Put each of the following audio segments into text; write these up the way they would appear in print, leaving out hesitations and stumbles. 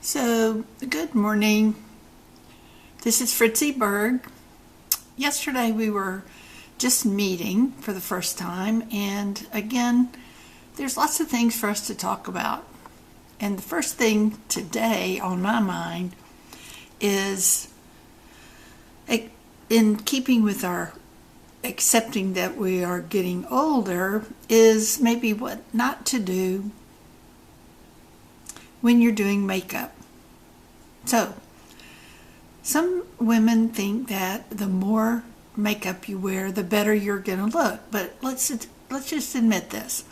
So, good morning. This is Fritzy Berg. Yesterday we were just meeting for the first time, and again, there's lots of things for us to talk about. And the first thing today on my mind is, in keeping with our accepting that we are getting older, is maybe what not to do when you're doing makeup. So, some women think that the more makeup you wear, the better you're going to look. But let's just admit this.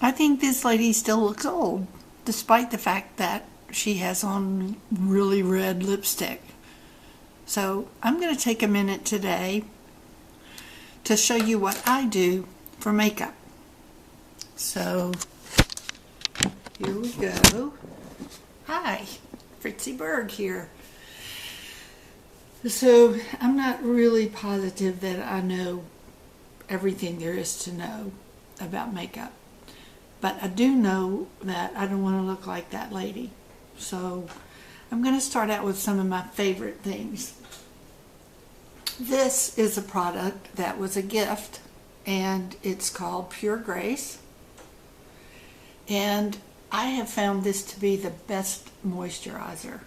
I think this lady still looks old, despite the fact that she has on really red lipstick. So, I'm going to take a minute today to show you what I do for makeup. So, here we go. Hi, Fritzy Berg here. So, I'm not really positive that I know everything there is to know about makeup. But I do know that I don't want to look like that lady. So, I'm going to start out with some of my favorite things. This is a product that was a gift, and it's called Pure Grace. And I have found this to be the best moisturizer.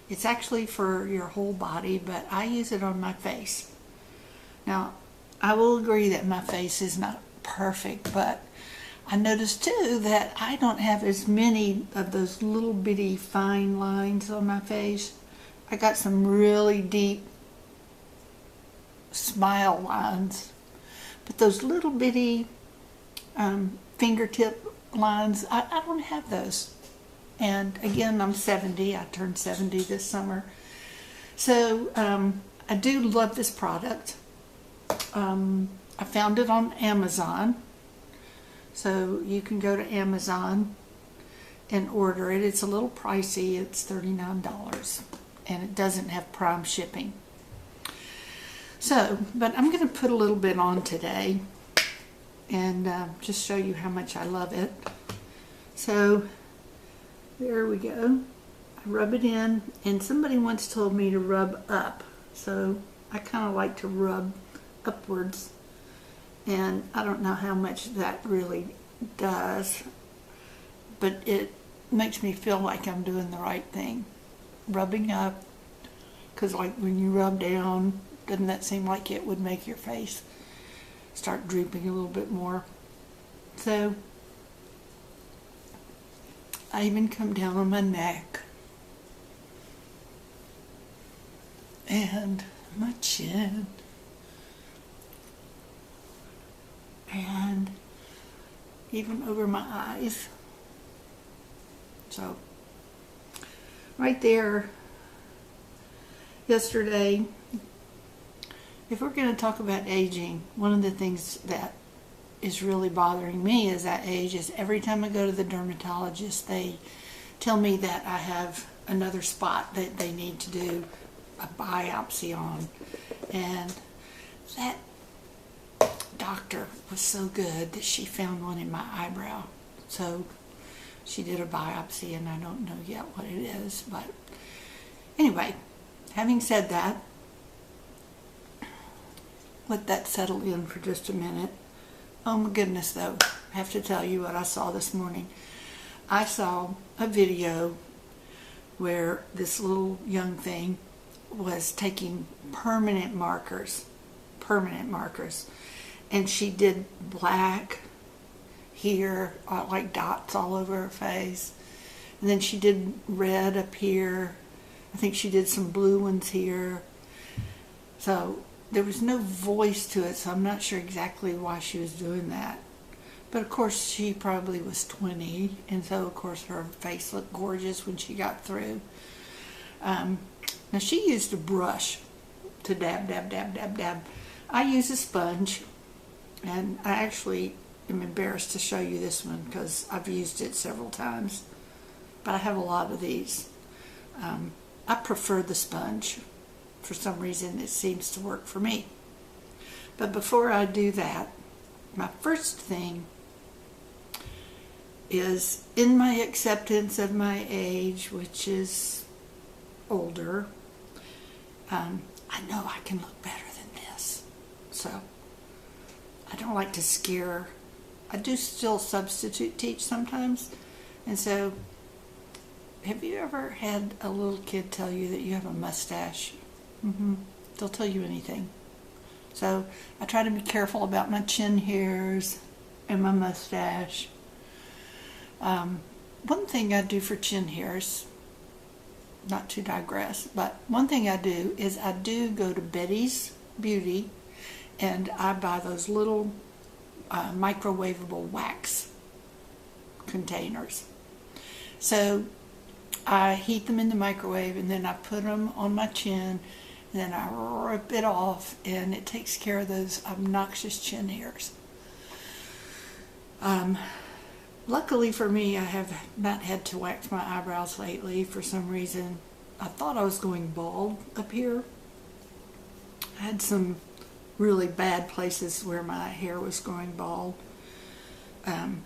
It's actually for your whole body, but I use it on my face. Now, I will agree that my face is not perfect, but I noticed too that I don't have as many of those little bitty fine lines on my face. I got some really deep smile lines, but those little bitty fingertip lines, I don't have those. And again, I'm 70. I turned 70 this summer. So I do love this product. I found it on Amazon. So you can go to Amazon and order it. It's a little pricey. It's $39. And it doesn't have Prime shipping. So, but I'm going to put a little bit on today and just show you how much I love it. So, there we go. I rub it in, and somebody once told me to rub up. So, I kind of like to rub upwards, and I don't know how much that really does, but it makes me feel like I'm doing the right thing. Rubbing up, because like when you rub down, doesn't that seem like it would make your face start drooping a little bit more? So, I even come down on my neck and my chin and even over my eyes. So, right there, yesterday, if we're going to talk about aging, one of the things that is really bothering me as I age is every time I go to the dermatologist, they tell me that I have another spot that they need to do a biopsy on. And that doctor was so good that she found one in my eyebrow. So she did a biopsy, and I don't know yet what it is. But anyway, having said that, let that settle in for just a minute. Oh my goodness, though, I have to tell you what I saw this morning. I saw a video where this little young thing was taking permanent markers, and she did black here, like dots all over her face, and then she did red up here. I think she did some blue ones here. So there was no voice to it, so I'm not sure exactly why she was doing that. But of course, she probably was 20, and so of course her face looked gorgeous when she got through. Now she used a brush to dab, dab, dab, dab, dab. I use a sponge, and I actually am embarrassed to show you this one because I've used it several times. But I have a lot of these. I prefer the sponge. For some reason, it seems to work for me. But before I do that, my first thing is in my acceptance of my age, which is older, I know I can look better than this. So I don't like to scare. I do still substitute teach sometimes. And so, have you ever had a little kid tell you that you have a mustache? They'll tell you anything. So I try to be careful about my chin hairs and my mustache. One thing I do for chin hairs, not to digress, but one thing I do is I do go to Betty's Beauty and I buy those little microwavable wax containers. So I heat them in the microwave and then I put them on my chin and then I rip it off and it takes care of those obnoxious chin hairs. Luckily for me, I have not had to wax my eyebrows lately for some reason. I thought I was going bald up here. I had some really bad places where my hair was going bald. And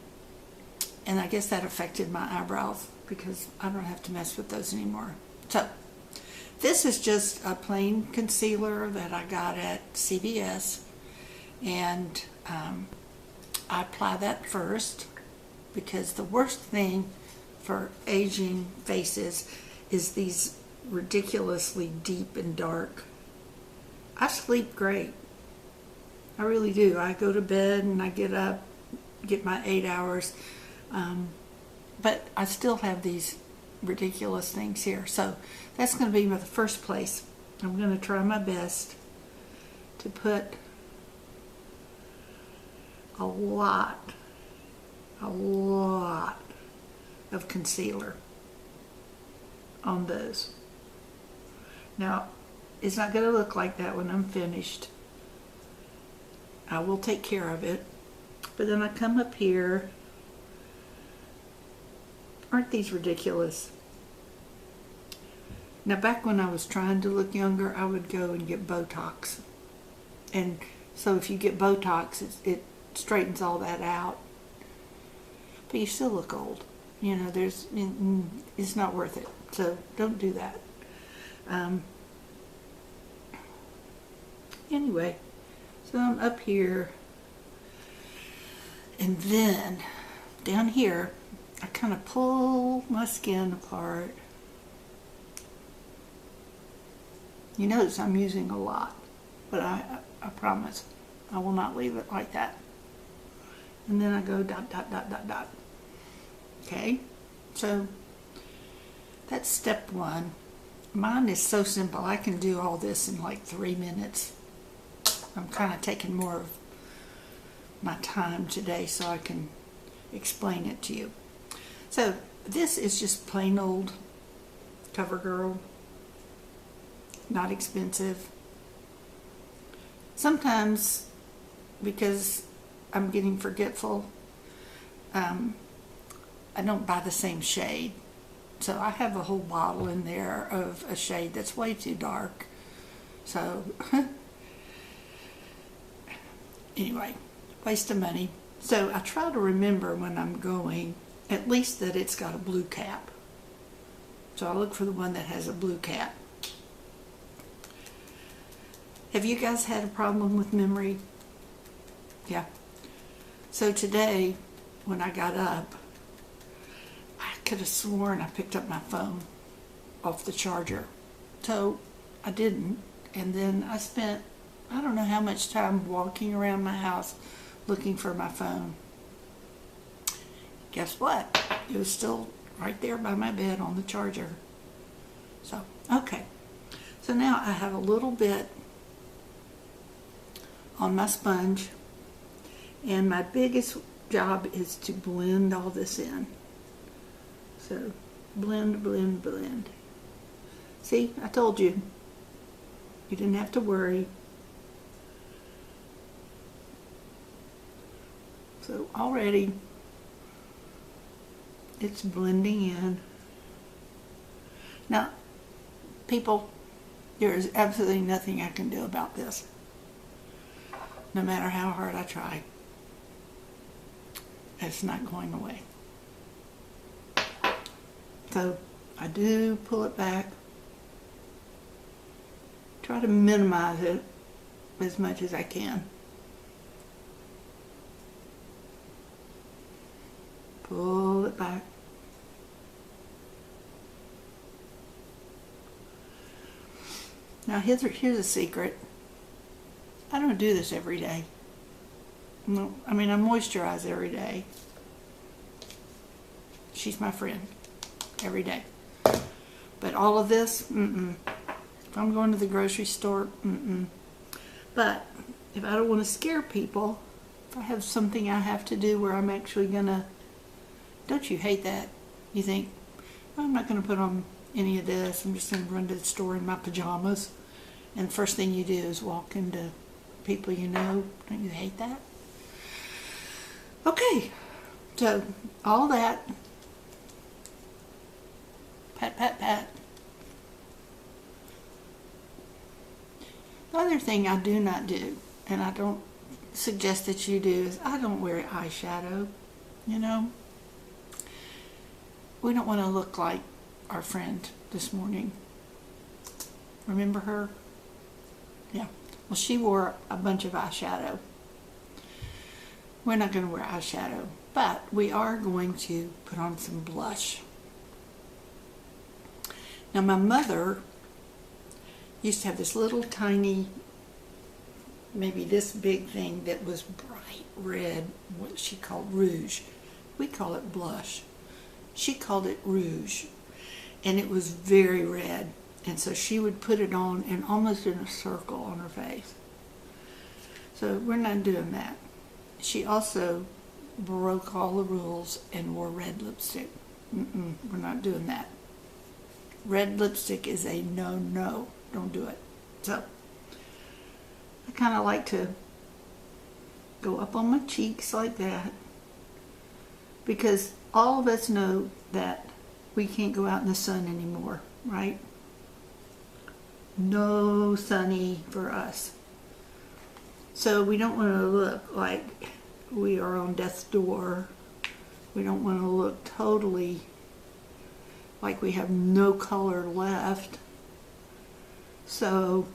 I guess that affected my eyebrows because I don't have to mess with those anymore. So, this is just a plain concealer that I got at CVS. And I apply that first because the worst thing for aging faces is these ridiculously deep and dark. I sleep great. I really do. I go to bed and I get up, get my 8 hours, but I still have these ridiculous things here. So that's going to be the first place. I'm going to try my best to put a lot of concealer on those. Now, it's not going to look like that when I'm finished. I will take care of it. But then I come up here. Aren't these ridiculous? Now, back when I was trying to look younger, I would go and get Botox. And so if you get Botox, it straightens all that out. But you still look old. You know, it's not worth it. So don't do that. Anyway, so I'm up here. And then down here, I kind of pull my skin apart. You notice I'm using a lot, but I promise I will not leave it like that. And then I go dot, dot, dot, dot, dot. Okay, so that's step one. Mine is so simple. I can do all this in like 3 minutes. I'm kind of taking more of my time today so I can explain it to you. So this is just plain old CoverGirl. Not expensive. Sometimes, because I'm getting forgetful, I don't buy the same shade. So I have a whole bottle in there of a shade that's way too dark. So, anyway, waste of money. So I try to remember when I'm going, at least that it's got a blue cap. So I look for the one that has a blue cap. Have you guys had a problem with memory? Yeah. So today, when I got up, I could have sworn I picked up my phone off the charger. So I didn't. And then I spent, I don't know how much time walking around my house looking for my phone. Guess what? It was still right there by my bed on the charger. So, okay. So now I have a little bit on my sponge, and my biggest job is to blend all this in. So blend, blend, blend. See, I told you. You didn't have to worry. So already it's blending in. Now, people, there is absolutely nothing I can do about this. No matter how hard I try, it's not going away. So I do pull it back. Try to minimize it as much as I can. Pull it back. Now here's a secret. I don't do this every day. No, I mean I moisturize every day. She's my friend every day. But all of this, If I'm going to the grocery store, But if I don't want to scare people, if I have something I have to do where I'm actually gonna, don't you hate that? You think, I'm not gonna put on any of this. I'm just gonna run to the store in my pajamas. And the first thing you do is walk into people you know. Don't you hate that? Okay, so all that, pat, pat, pat. The other thing I do not do, and I don't suggest that you do, is I don't wear eyeshadow, you know. We don't want to look like our friend this morning. Remember her? Yeah. Well, she wore a bunch of eyeshadow. We're not going to wear eyeshadow, but we are going to put on some blush. Now, my mother used to have this little tiny, maybe this big thing that was bright red, what she called rouge. We call it blush. She called it rouge, and it was very red. And so she would put it on and almost in a circle on her face. So we're not doing that. She also broke all the rules and wore red lipstick. We're not doing that. Red lipstick is a no-no. Don't do it. So I kind of like to go up on my cheeks like that, because all of us know that we can't go out in the sun anymore, right? No sunny for us. So we don't want to look like we are on death's door. We don't want to look totally like we have no color left. So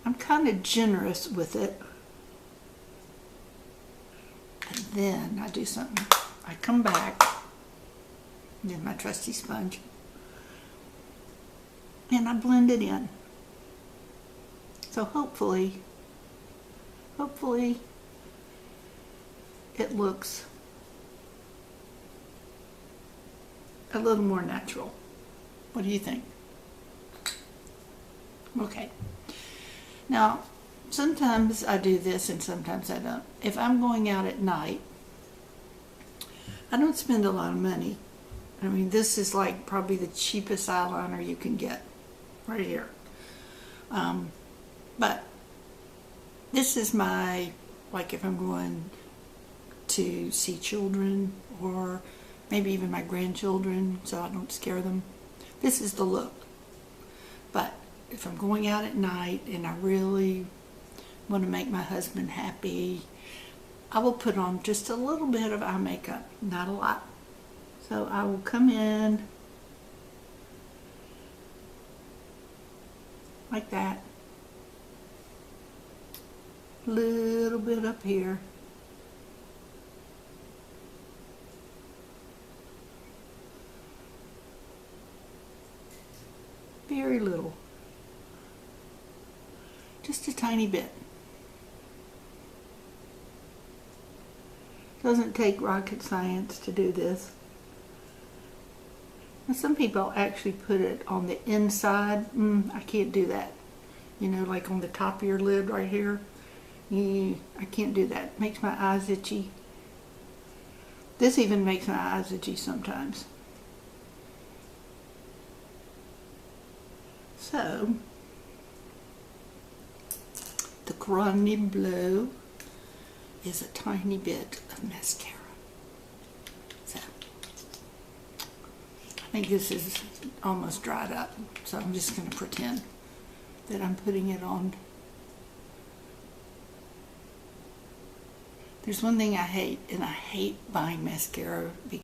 I'm kind of generous with it. And then I do something. I come back, get my trusty sponge, and I blend it in. So hopefully it looks a little more natural. What do you think? Okay. Now, sometimes I do this and sometimes I don't. If I'm going out at night, I don't spend a lot of money. I mean, this is like probably the cheapest eyeliner you can get right here. But this is my, like if I'm going to see children or maybe even my grandchildren so I don't scare them, this is the look. But if I'm going out at night and I really want to make my husband happy, I will put on just a little bit of eye makeup, not a lot. So I will come in like that, a little bit up here, very little, just a tiny bit. Doesn't take rocket science to do this. Now, some people actually put it on the inside. I can't do that. You know, like on the top of your lid right here. I can't do that. It makes my eyes itchy. This even makes my eyes itchy sometimes. So, the Grand Bleu is a tiny bit of mascara. So, I think this is almost dried up, so I'm just going to pretend that I'm putting it on. There's one thing I hate, and I hate buying mascara because